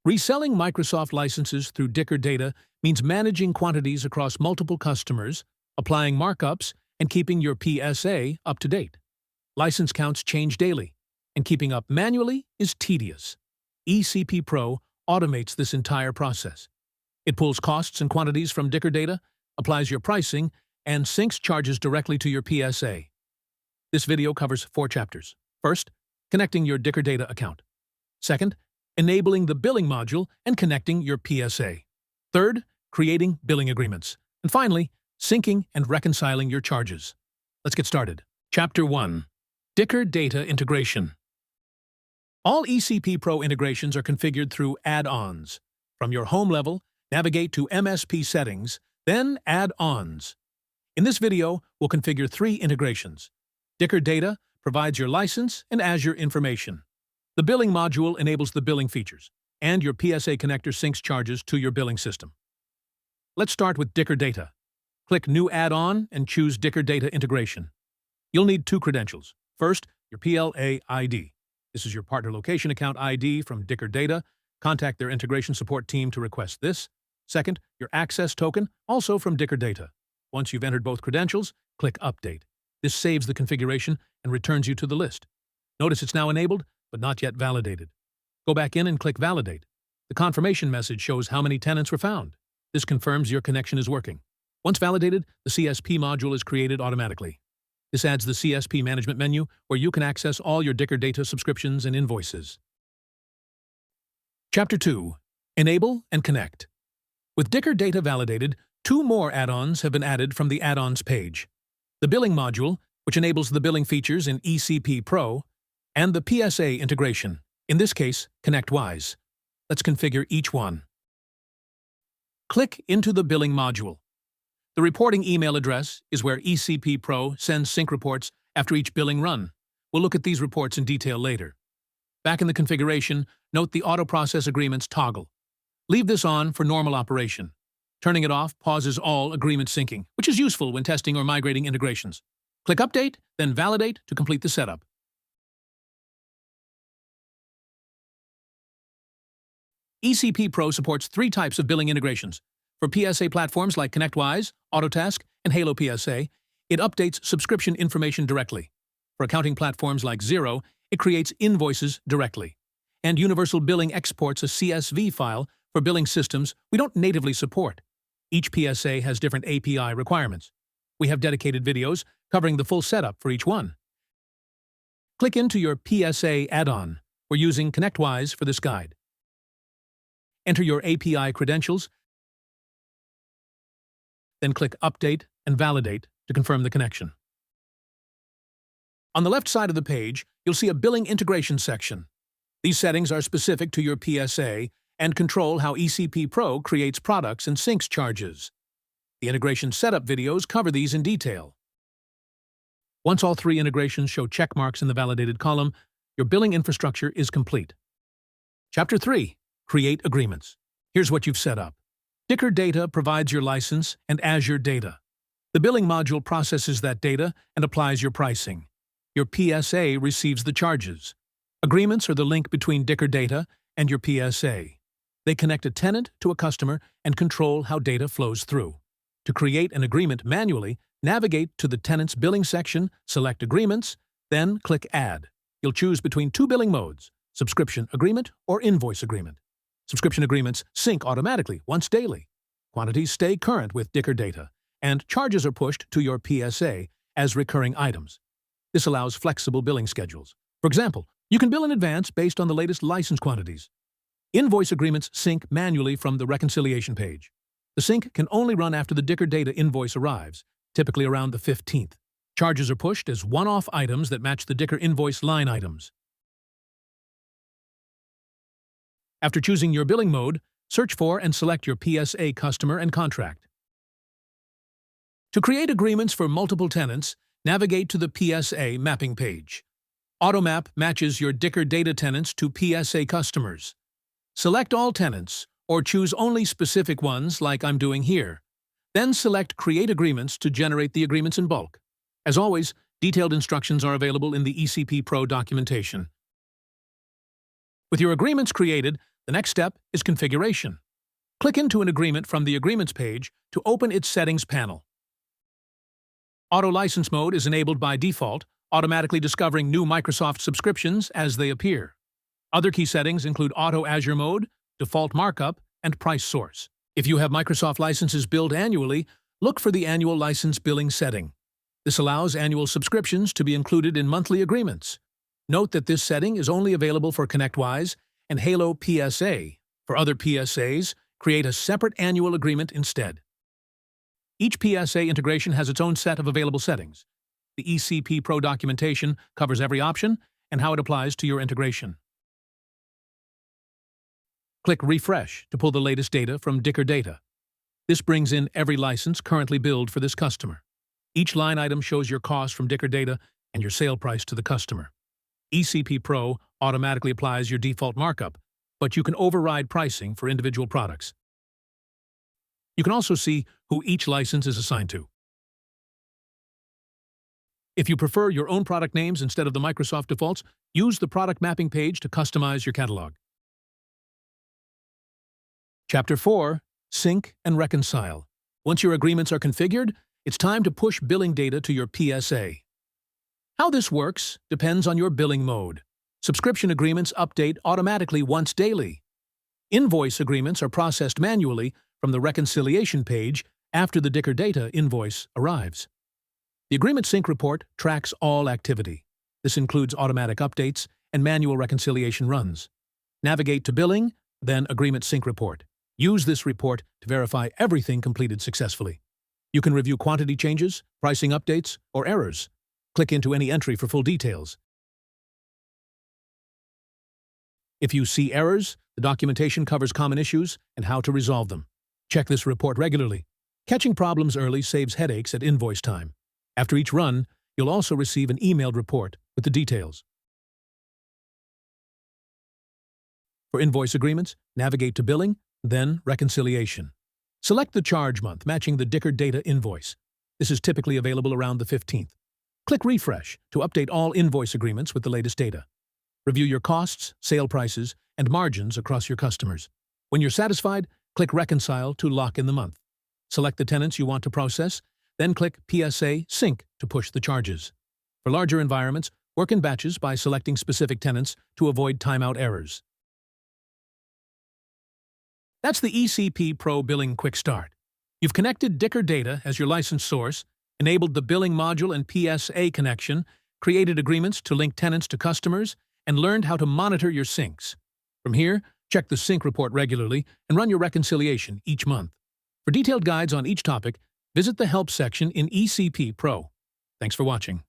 Reselling Microsoft licenses through Dicker Data means managing quantities across multiple customers, applying markups, and keeping your PSA up to date. License counts change daily, and keeping up manually is tedious. EcpPro automates this entire process. It pulls costs and quantities from Dicker Data, applies your pricing, and syncs charges directly to your PSA. This video covers 4 chapters. First, connecting your Dicker Data account. Second, enabling the billing module and connecting your PSA. Third, creating billing agreements. And finally, syncing and reconciling your charges. Let's get started. Chapter 1. Dicker Data Integration. All EcpPro integrations are configured through add-ons. From your home level, navigate to MSP Settings, then Add-ons. In this video, we'll configure 3 integrations. Dicker Data provides your license and Azure information. The billing module enables the billing features, and your PSA connector syncs charges to your billing system. Let's start with Dicker Data. Click New Add-on and choose Dicker Data Integration. You'll need 2 credentials. First, your PLA ID. This is your partner location account ID from Dicker Data. Contact their integration support team to request this. Second, your access token, also from Dicker Data. Once you've entered both credentials, click Update. This saves the configuration and returns you to the list. Notice it's now enabled, but not yet validated. Go back in and click Validate. The confirmation message shows how many tenants were found. This confirms your connection is working. Once validated, the CSP module is created automatically. This adds the CSP management menu, where you can access all your Dicker Data subscriptions and invoices. Chapter 2. Enable and Connect. With Dicker Data validated, 2 more add-ons have been added from the Add-ons page. The billing module, which enables the billing features in EcpPro, and the PSA integration, in this case, ConnectWise. Let's configure each one. Click into the billing module. The reporting email address is where EcpPro sends sync reports after each billing run. We'll look at these reports in detail later. Back in the configuration, note the Auto Process Agreements toggle. Leave this on for normal operation. Turning it off pauses all agreement syncing, which is useful when testing or migrating integrations. Click Update, then Validate to complete the setup. EcpPro supports 3 types of billing integrations. For PSA platforms like ConnectWise, Autotask, and Halo PSA, it updates subscription information directly. For accounting platforms like Xero, it creates invoices directly. And Universal Billing exports a CSV file for billing systems we don't natively support. Each PSA has different API requirements. We have dedicated videos covering the full setup for each one. Click into your PSA add-on. We're using ConnectWise for this guide. Enter your API credentials, then click Update and Validate to confirm the connection. On the left side of the page, you'll see a billing integration section. These settings are specific to your PSA and control how EcpPro creates products and syncs charges. The integration setup videos cover these in detail. Once all 3 integrations show check marks in the validated column, your billing infrastructure is complete. Chapter 3. Create Agreements. Here's what you've set up. Dicker Data provides your license and Azure data. The billing module processes that data and applies your pricing. Your PSA receives the charges. Agreements are the link between Dicker Data and your PSA. They connect a tenant to a customer and control how data flows through. To create an agreement manually, navigate to the Tenant's Billing section, select Agreements, then click Add. You'll choose between 2 billing modes, Subscription Agreement or Invoice Agreement. Subscription agreements sync automatically once daily. Quantities stay current with Dicker Data, and charges are pushed to your PSA as recurring items. This allows flexible billing schedules. For example, you can bill in advance based on the latest license quantities. Invoice agreements sync manually from the reconciliation page. The sync can only run after the Dicker Data invoice arrives, typically around the 15th. Charges are pushed as one-off items that match the Dicker invoice line items. After choosing your billing mode, search for and select your PSA customer and contract. To create agreements for multiple tenants, navigate to the PSA mapping page. AutoMap matches your Dicker Data tenants to PSA customers. Select all tenants, or choose only specific ones like I'm doing here. Then select Create Agreements to generate the agreements in bulk. As always, detailed instructions are available in the EcpPro documentation. With your agreements created, The next step is configuration. Click into an agreement from the Agreements page to open its Settings panel. Auto License Mode is enabled by default, automatically discovering new Microsoft subscriptions as they appear. Other key settings include Auto Azure Mode, Default Markup, and Price Source. If you have Microsoft licenses billed annually, look for the Annual License Billing setting. This allows annual subscriptions to be included in monthly agreements. Note that this setting is only available for ConnectWise and Halo PSA. For other PSAs, create a separate annual agreement instead. Each PSA integration has its own set of available settings. The EcpPro documentation covers every option and how it applies to your integration. Click Refresh to pull the latest data from Dicker Data. This brings in every license currently billed for this customer. Each line item shows your cost from Dicker Data and your sale price to the customer. EcpPro automatically applies your default markup, but you can override pricing for individual products. You can also see who each license is assigned to. If you prefer your own product names instead of the Microsoft defaults, use the product mapping page to customize your catalog. Chapter 4. Sync and Reconcile. Once your agreements are configured, it's time to push billing data to your PSA. How this works depends on your billing mode. Subscription agreements update automatically once daily. Invoice agreements are processed manually from the reconciliation page after the Dicker Data invoice arrives. The Agreement Sync report tracks all activity. This includes automatic updates and manual reconciliation runs. Navigate to Billing, then Agreement Sync report. Use this report to verify everything completed successfully. You can review quantity changes, pricing updates, or errors. Click into any entry for full details. If you see errors, the documentation covers common issues and how to resolve them. Check this report regularly. Catching problems early saves headaches at invoice time. After each run, you'll also receive an emailed report with the details. For invoice agreements, navigate to Billing, then Reconciliation. Select the charge month matching the Dicker Data invoice. This is typically available around the 15th. Click Refresh to update all invoice agreements with the latest data. Review your costs, sale prices, and margins across your customers. When you're satisfied, click Reconcile to lock in the month. Select the tenants you want to process, then click PSA Sync to push the charges. For larger environments, work in batches by selecting specific tenants to avoid timeout errors. That's the EcpPro Billing Quick Start. You've connected Dicker Data as your license source, enabled the billing module and PSA connection, created agreements to link tenants to customers, and learned how to monitor your syncs. From here, check the sync report regularly and run your reconciliation each month. For detailed guides on each topic, visit the Help section in EcpPro. Thanks for watching.